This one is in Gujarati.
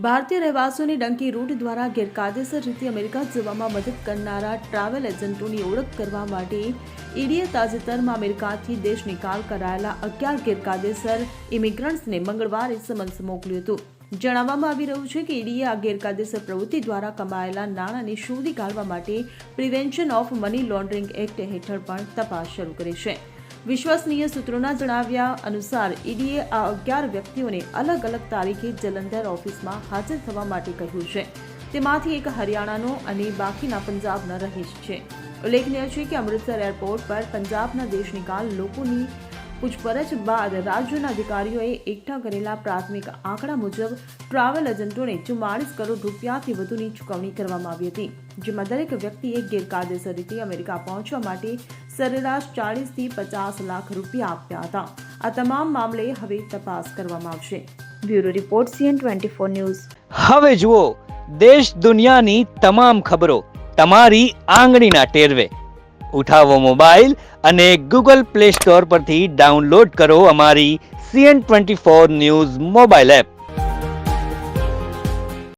ભારતીય રહેવાસીઓની ડંકી રૂટ દ્વારા ગેરકાયદેસર રીતે અમેરિકા જવામાં મદદ કરનારા ટ્રાવેલ એજન્ટોની ઓળખ કરવા માટે ઈડીએ તાજેતરમાં અમેરિકાથી દેશ નિકાલ કરાયેલા 11 ગેરકાયદેસર ઇમિગ્રન્ટ્સને મંગળવારે સમન્સ મોકલ્યું હતું. જણાવવામાં આવી રહ્યું છે કે ઈડીએ આ ગેરકાયદેસર પ્રવૃત્તિ દ્વારા કમાયેલા નાણાંને શોધી કાઢવા માટે prevention of money laundering act હેઠળ પણ તપાસ શરૂ કરી છે. વિશ્વસનીય સૂત્રોના જણાવ્યા અનુસાર ઈડીએ આ 11 વ્યક્તિઓને અલગ અલગ તારીખે જલંધર ઓફિસમાં હાજર થવા માટે કહ્યું છે. તેમાંથી એક હરિયાણાનો અને બાકીના પંજાબના રહીશ છે. ઉલ્લેખનીય છે કે અમૃતસર એરપોર્ટ પર પંજાબના દેશ નિકાલ લોકોની પૂછપરછ બાદ રાજ્યના અધિકારીઓએ એકઠા કરેલા પ્રાથમિક આંકડા મુજબ ટ્રાવેલ એજન્ટોને 44 કરોડ રૂપિયાથી વધુની ચૂકવણી કરવામાં આવી હતી, જેમાં દરેક વ્યક્તિએ ગેરકાયદેસર રીતે અમેરિકા પહોંચવા માટે સરેરાશ 40 થી 50 લાખ રૂપિયા આપ્યા હતા. આ તમામ મામલે હવે તપાસ કરવામાં આવશે. Bureau report CN24 news. હવે જુઓ દેશ દુનિયાની તમામ ખબરો તમારી આંગળીના ટેરવે. ઉઠાવો મોબાઈલ અને Google Play Store પરથી ડાઉનલોડ કરો અમારી CN24 ન્યૂઝ મોબાઈલ એપ.